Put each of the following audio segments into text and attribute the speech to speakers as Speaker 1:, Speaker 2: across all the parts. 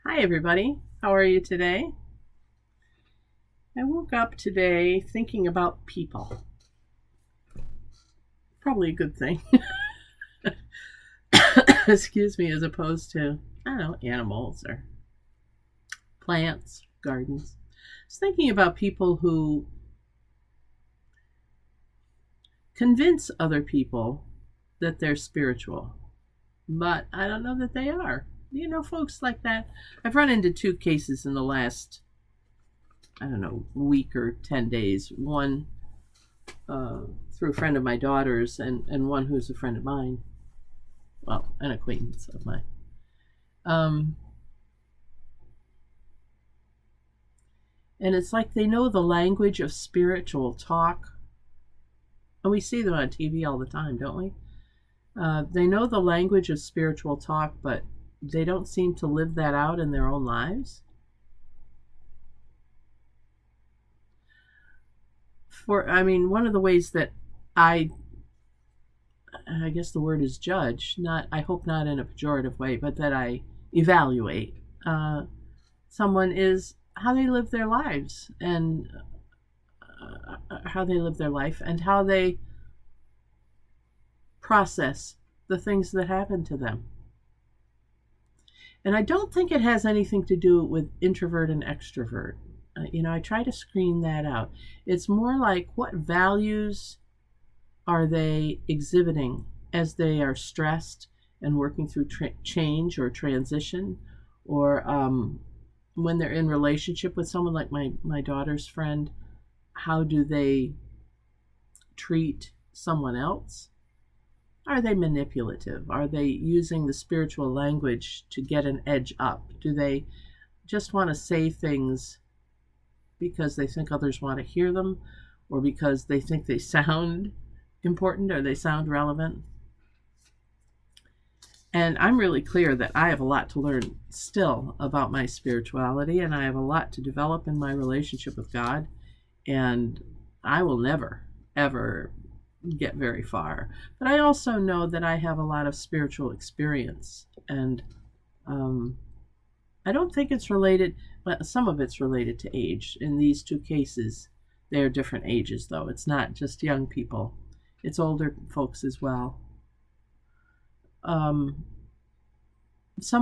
Speaker 1: Hi, everybody. How are you today? I woke up today thinking about people. Probably a good thing. Excuse me, as opposed to, I don't know, animals or plants, gardens. I was thinking about people who convince other people that they're spiritual, but I don't know that they are. You know, folks like that. I've run into two cases in the last, I don't know, week or 10 days. One uh, through a friend of my daughter's, and one who's a friend of mine. Well, an acquaintance of mine. Um, and it's like they know the language of spiritual talk. And we see them on TV all the time, don't we? They know the language of spiritual talk, but they don't seem to live that out in their own lives. One of the ways that I guess the word is judge, not, I hope not in a pejorative way, but that I evaluate someone is how they live their lives and how they live their life and how they process the things that happen to them. And I don't think it has anything to do with introvert and extrovert. I try to screen that out. It's more like what values are they exhibiting as they are stressed and working through change or transition, or when they're in relationship with someone like my daughter's friend, how do they treat someone else? Are they manipulative? Are they using the spiritual language to get an edge up? Do they just want to say things because they think others want to hear them, or because they think they sound important or they sound relevant? And I'm really clear that I have a lot to learn still about my spirituality, and I have a lot to develop in my relationship with God. And I will never, ever get very far. But I also know that I have a lot of spiritual experience. And I don't think it's related, but some of it's related to age. In these two cases, they're different ages, though. It's not just young people, it's older folks as well. Some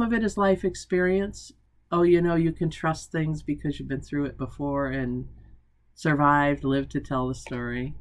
Speaker 1: of it is life experience. Oh, you can trust things because you've been through it before and survived, lived to tell the story.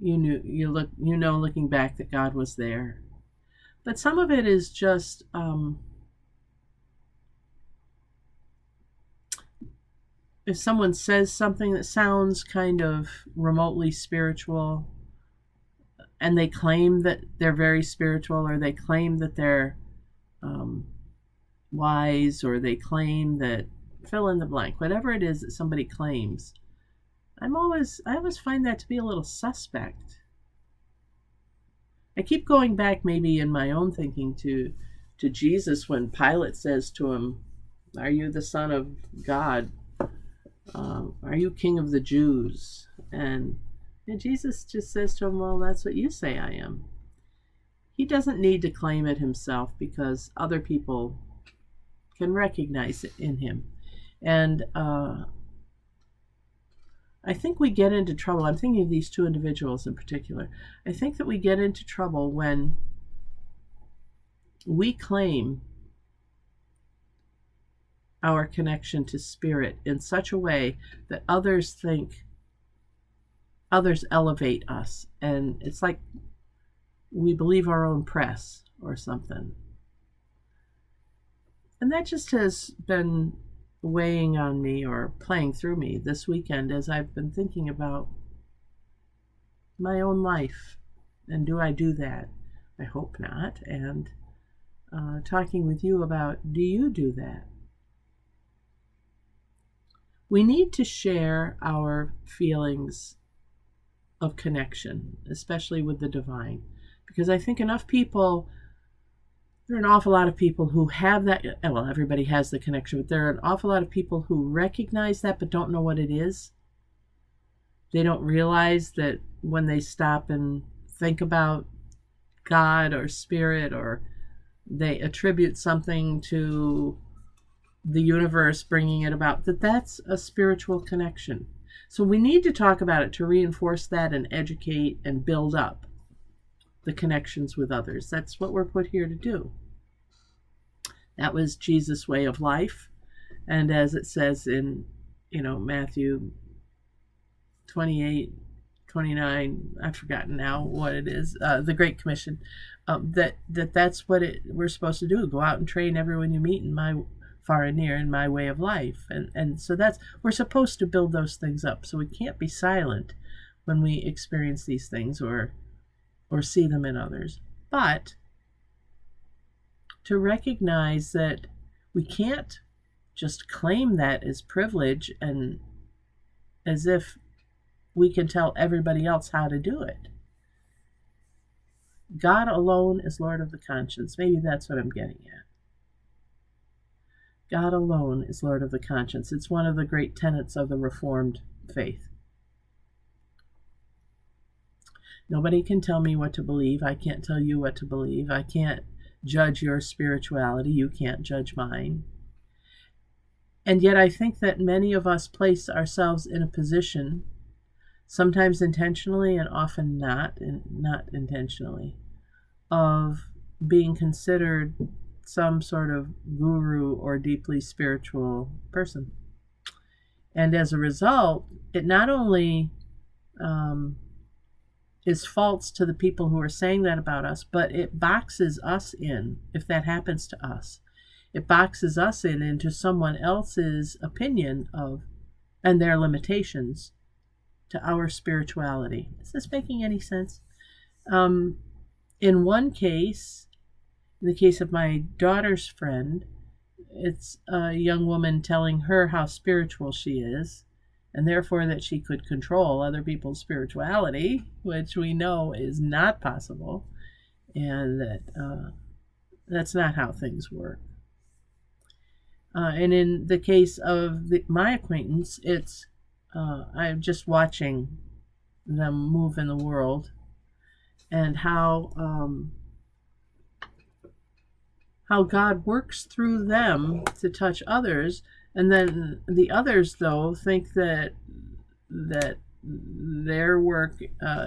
Speaker 1: Looking back, that God was there. But some of it is just if someone says something that sounds kind of remotely spiritual, and they claim that they're very spiritual, or they claim that they're wise, or they claim that, fill in the blank, whatever it is that somebody claims, I always find that to be a little suspect. I keep going back, maybe in my own thinking, to Jesus when Pilate says to him, "Are you the Son of God? Are you King of the Jews?" And Jesus just says to him, "Well, that's what you say I am." He doesn't need to claim it himself because other people can recognize it in him. And I think we get into trouble. I'm thinking of these two individuals in particular. I think that we get into trouble when we claim our connection to spirit in such a way that others elevate us. And it's like we believe our own press or something. And that just has been weighing on me, or playing through me this weekend, as I've been thinking about my own life. And do I do that? I hope not. And talking with you about, do you do that? We need to share our feelings of connection, especially with the divine, because I think enough people, there are an awful lot of people who have that. Well, everybody has the connection, but there are an awful lot of people who recognize that but don't know what it is. They don't realize that when they stop and think about God or spirit, or they attribute something to the universe bringing it about, that's a spiritual connection. So we need to talk about it to reinforce that and educate and build up the connections with others. That's what we're put here to do. That was Jesus' way of life. And as it says in, Matthew 28, 29, I've forgotten now what it is, the Great Commission, that's what we're supposed to do. Go out and train everyone you meet in my far and near in my way of life. And so we're supposed to build those things up. So we can't be silent when we experience these things or see them in others. But to recognize that we can't just claim that as privilege and as if we can tell everybody else how to do it. God alone is Lord of the conscience. Maybe that's what I'm getting at. God alone is Lord of the conscience. It's one of the great tenets of the Reformed faith. Nobody can tell me what to believe. I can't tell you what to believe. I can't judge your spirituality. You can't judge mine. And yet I think that many of us place ourselves in a position, sometimes intentionally and often not intentionally, of being considered some sort of guru or deeply spiritual person. And as a result, it not only is false to the people who are saying that about us, but it boxes us in, if that happens to us. It boxes us in into someone else's opinion of and their limitations to our spirituality. Is this making any sense? In one case, in the case of my daughter's friend, it's a young woman telling her how spiritual she is, and therefore that she could control other people's spirituality, which we know is not possible, and that that's not how things work. And in the case of my acquaintance, it's I'm just watching them move in the world, and how God works through them to touch others, and then the others, though, think that their work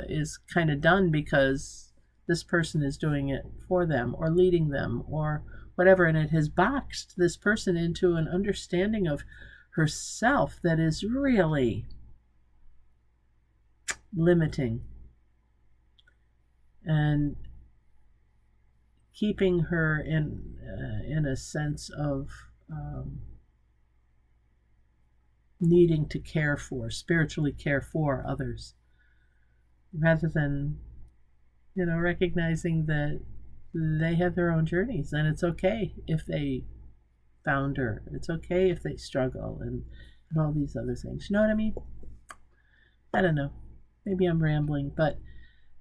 Speaker 1: is kind of done because this person is doing it for them or leading them or whatever, and it has boxed this person into an understanding of herself that is really limiting and keeping her in a sense of needing to spiritually care for others, rather than, recognizing that they have their own journeys, and it's okay if they founder. It's okay if they struggle and all these other things. You know what I mean? I don't know. Maybe I'm rambling, but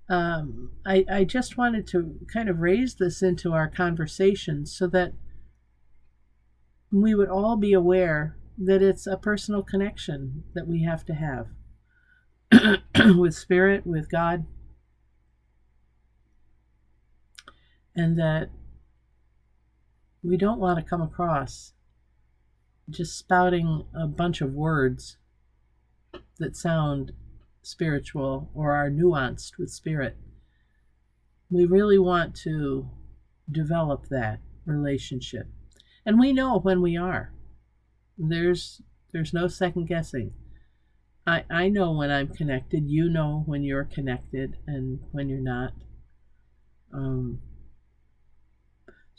Speaker 1: I just wanted to kind of raise this into our conversation so that we would all be aware that it's a personal connection that we have to have with Spirit, with God, and that we don't want to come across just spouting a bunch of words that sound spiritual or are nuanced with Spirit. We really want to develop that relationship. And we know when we are. There's no second guessing. I know when I'm connected. You know when you're connected and when you're not. So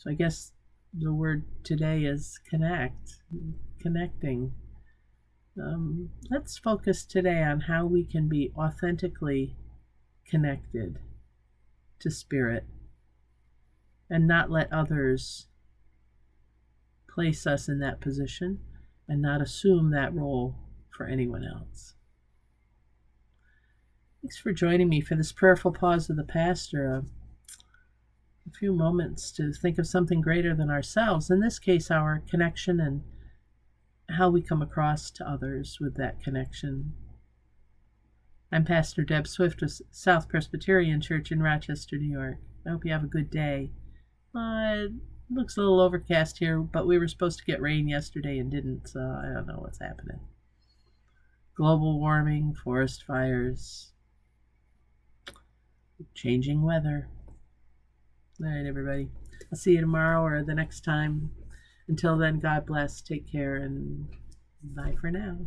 Speaker 1: I guess the word today is connecting. Let's focus today on how we can be authentically connected to Spirit and not let others place us in that position and not assume that role for anyone else. Thanks for joining me for this prayerful pause of the pastor. A few moments to think of something greater than ourselves, in this case our connection and how we come across to others with that connection. I'm Pastor Deb Swift of South Presbyterian Church in Rochester, New York. I hope you have a good day. Looks a little overcast here, but we were supposed to get rain yesterday and didn't, so I don't know what's happening. Global warming, forest fires, changing weather. All right, everybody. I'll see you tomorrow or the next time. Until then, God bless. Take care and bye for now.